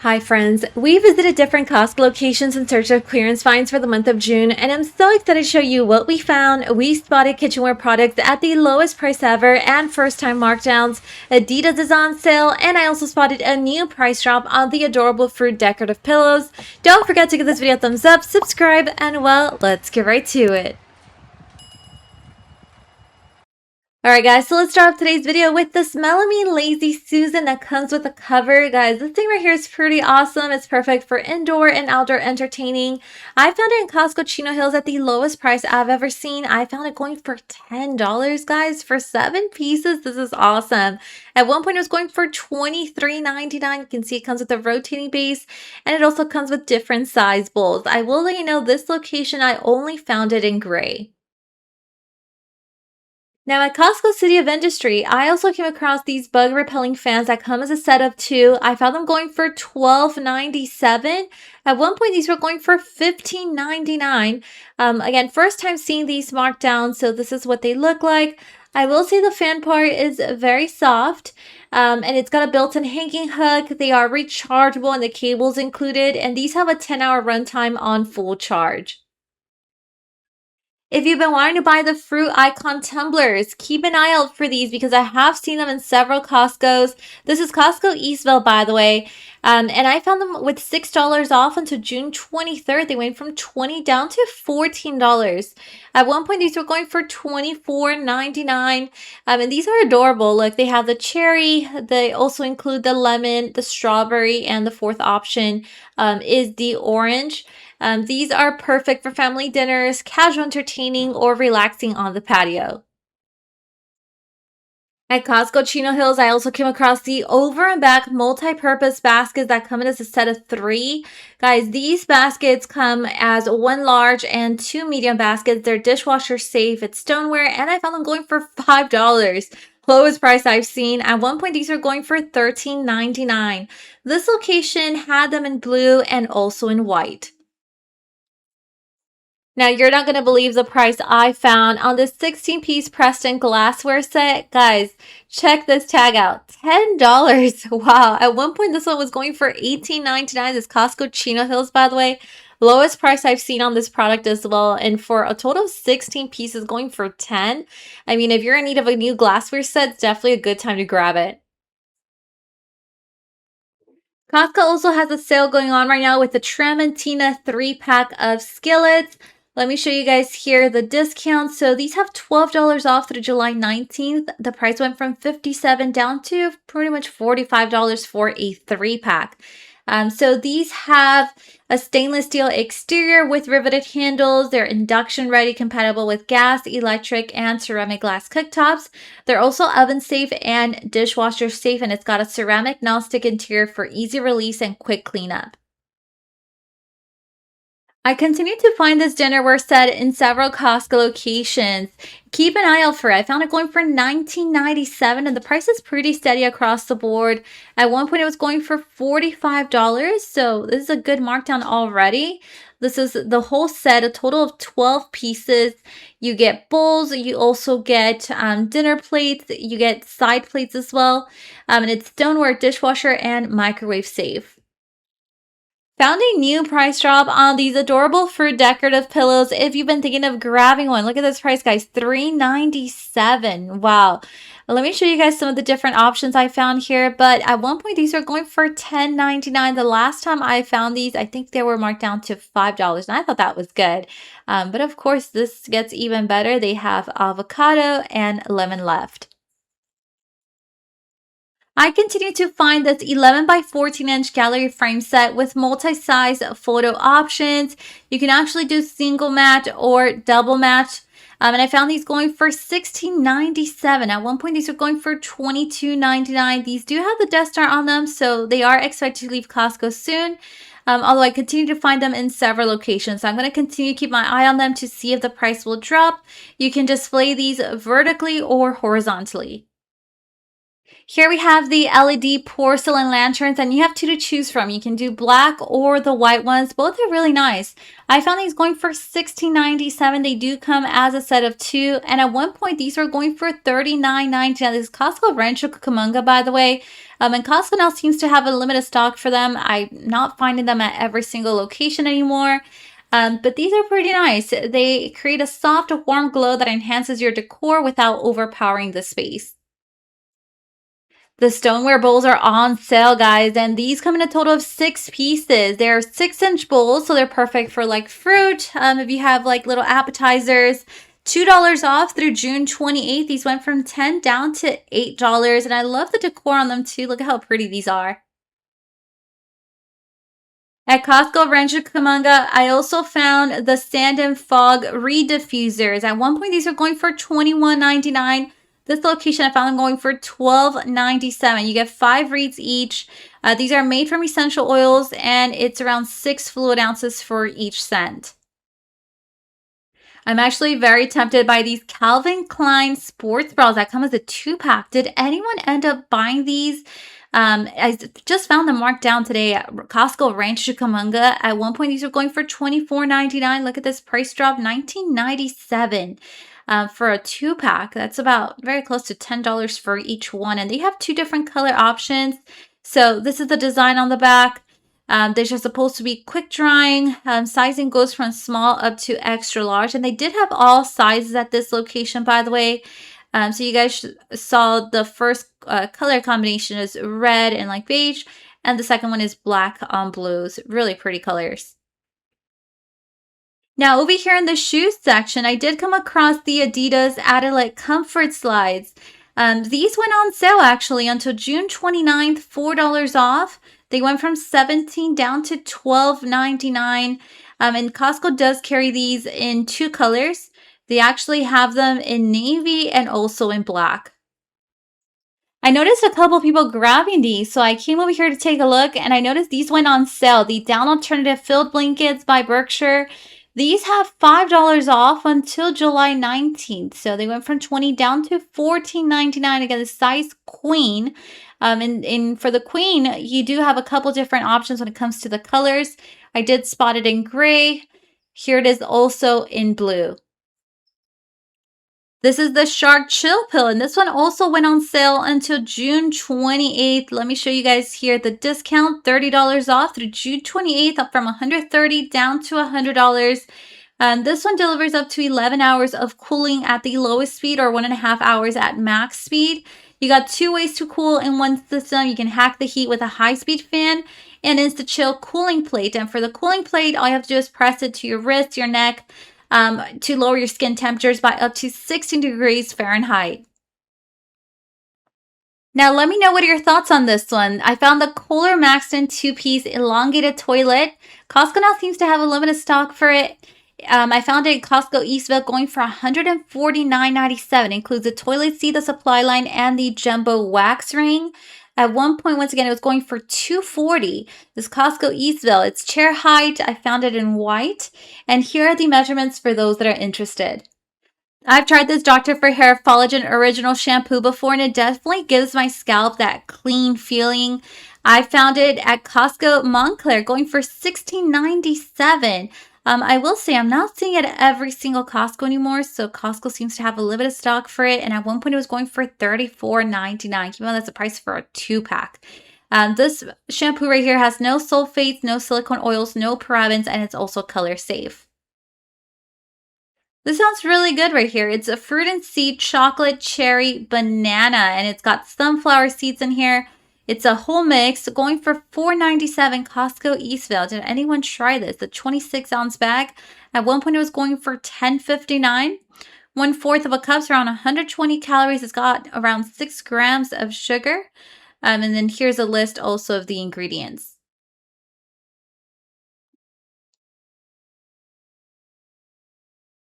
Hi friends, we visited different Costco locations in search of clearance finds for the month of June, and I'm so excited to show you what we found. We spotted kitchenware products at the lowest price ever and first time markdowns. Adidas is on sale, and I also spotted a new price drop on the adorable fruit decorative pillows. Don't forget to give this video a thumbs up, subscribe, and well, let's get right to it. Alright guys, so let's start off today's video with the Smell of Me Lazy Susan that comes with a cover. Guys, this thing right here is pretty awesome. It's perfect for indoor and outdoor entertaining. I found it in Costco Chino Hills at the lowest price I've ever seen. I found it going for $10, guys, for 7 pieces. This is awesome. At one point it was going for $23.99. You can see it comes with a rotating base, and it also comes with different size bowls. I will let you know this location, I only found it in gray. Now at Costco City of Industry, I also came across these bug repelling fans that come as a set of 2. I found them going for $12.97. At one point, these were going for $15.99. Again, first time seeing these marked down, so this is what they look like. I will say the fan part is very soft, and it's got a built-in hanging hook. They are rechargeable and the cable's included, and these have a 10-hour runtime on full charge. If you've been wanting to buy the fruit icon tumblers, keep an eye out for these because I have seen them in several Costco's. This is Costco Eastvale, by the way. And I found them with $6 off until June 23rd. They went from $20 down to $14. At one point, these were going for $24.99. And these are adorable. Look, they have the cherry. They also include the lemon, the strawberry, and the fourth option is the orange. These are perfect for family dinners, casual entertaining, or relaxing on the patio. At Costco Chino Hills, I also came across the over and back multi-purpose baskets that come in as a set of 3. Guys, these baskets come as 1 large and 2 medium baskets. They're dishwasher safe, it's stoneware, and I found them going for $5. Lowest price I've seen. At one point, these were going for $13.99. This location had them in blue and also in white. Now, you're not going to believe the price I found on this 16-piece Preston glassware set. Guys, check this tag out. $10. Wow. At one point, this one was going for $18.99. This Costco Chino Hills, by the way. Lowest price I've seen on this product as well. And for a total of 16 pieces going for $10. I mean, if you're in need of a new glassware set, it's definitely a good time to grab it. Costco also has a sale going on right now with the Tramontina 3-pack of skillets. Let me show you guys here the discount. So these have $12 off through July 19th. The price went from $57 down to pretty much $45 for a 3-pack. So these have a stainless steel exterior with riveted handles. They're induction ready, compatible with gas, electric, and ceramic glass cooktops. They're also oven safe and dishwasher safe, and it's got a ceramic nonstick interior for easy release and quick cleanup. I continue to find this dinnerware set in several Costco locations. Keep an eye out for it. I found it going for $19.97, and the price is pretty steady across the board. At one point, it was going for $45, so this is a good markdown already. This is the whole set, a total of 12 pieces. You get bowls, you also get dinner plates, you get side plates as well, and it's stoneware, dishwasher, and microwave safe. Found a new price drop on these adorable fruit decorative pillows. If you've been thinking of grabbing one, look at this price, guys, $3.97. Wow. Let me show you guys some of the different options I found here. But at one point, these were going for $10.99. The last time I found these, I think they were marked down to $5, and I thought that was good. But of course, this gets even better. They have avocado and lemon left. I continue to find this 11 by 14 inch gallery frame set with multi-size photo options. You can actually do single match or double match. And I found these going for $16.97. At one point, these were going for $22.99. These do have the Death Star on them, so they are expected to leave Costco soon. Although I continue to find them in several locations. So I'm going to continue to keep my eye on them to see if the price will drop. You can display these vertically or horizontally. Here we have the LED porcelain lanterns, and you have two to choose from. You can do black or the white ones. Both are really nice. I found these going for $16.97. They do come as a set of two, and at one point these were going for $39.99. This is Costco Rancho Cucamonga, by the way. And Costco now seems to have a limited stock for them. I'm not finding them at every single location anymore. But these are pretty nice. They create a soft, warm glow that enhances your decor without overpowering the space. The stoneware bowls are on sale, guys, and these come in a total of 6 pieces. They're 6-inch bowls, so they're perfect for like fruit. If you have like little appetizers. $2 off through June 28th. These went from $10 down to $8, and I love the decor on them too. Look at how pretty these are. At Costco Rancho Cucamonga, I also found the Sand and Fog Reed Diffusers. At one point, these are going for $21.99. This location, I found them going for $12.97. You get 5 reeds each. These are made from essential oils, and it's around 6 fluid ounces for each scent. I'm actually very tempted by these Calvin Klein sports bras that come as a 2-pack. Did anyone end up buying these? I just found them marked down today at Costco Rancho Cucamonga. At one point, these were going for $24.99. Look at this price drop, $19.97 for a 2-pack. That's about very close to $10 for each one. And they have 2 different color options. So this is the design on the back. They're just supposed to be quick drying. Sizing goes from small up to extra large. And they did have all sizes at this location, by the way. So you guys saw the first color combination is red and like beige. And the second one is black on blues. Really pretty colors. Now over here in the shoes section, I did come across the Adidas Adelaide Comfort Slides. These went on sale actually until June 29th, $4 off. They went from $17 down to $12.99. And Costco does carry these in 2 colors. They actually have them in navy and also in black. I noticed a couple people grabbing these, so I came over here to take a look, and I noticed these went on sale. The Down Alternative Filled Blankets by Berkshire. These have $5 off until July 19th. So they went from $20 down to $14.99. Again, the size queen. And for the queen, you do have a couple different options when it comes to the colors. I did spot it in gray. Here it is also in blue. This is the Shark Chill Pill, and this one also went on sale until June 28th. Let me show you guys here the discount, $30 off through June 28th, up from $130 down to $100. This one delivers up to 11 hours of cooling at the lowest speed or 1.5 hours at max speed. You got 2 ways to cool in one system. You can hack the heat with a high-speed fan and Insta-Chill cooling plate. And for the cooling plate, all you have to do is press it to your wrist, your neck, to lower your skin temperatures by up to 16 degrees Fahrenheit. Now, let me know what are your thoughts on this one. I found the Kohler Maxton 2-piece elongated toilet. Costco now seems to have a limited stock for it. I found it at Costco Eastvale going for $149.97. Includes the toilet seat, the supply line, and the jumbo wax ring. At one point, once again, it was going for $240. This Costco Eastvale. It's chair height. I found it in white. And here are the measurements for those that are interested. I've tried this Dr. for Hair Collagen Original Shampoo before, and it definitely gives my scalp that clean feeling. I found it at Costco Montclair going for $16.97. I will say I'm not seeing it at every single Costco anymore, so Costco seems to have a limited stock for it, and at one point it was going for $34.99. Keep in mind that's the price for a 2-pack. This shampoo right here has no sulfates, no silicone oils, no parabens, and it's also color safe. This sounds really good right here. It's a fruit and seed chocolate cherry banana, and it's got sunflower seeds in here. It's a whole mix going for $4.97 Costco Eastvale. Did anyone try this? The 26-ounce bag. At one point, it was going for $10.59. 1/4 of a cup's around 120 calories. It's got around 6 grams of sugar. And then here's a list also of the ingredients.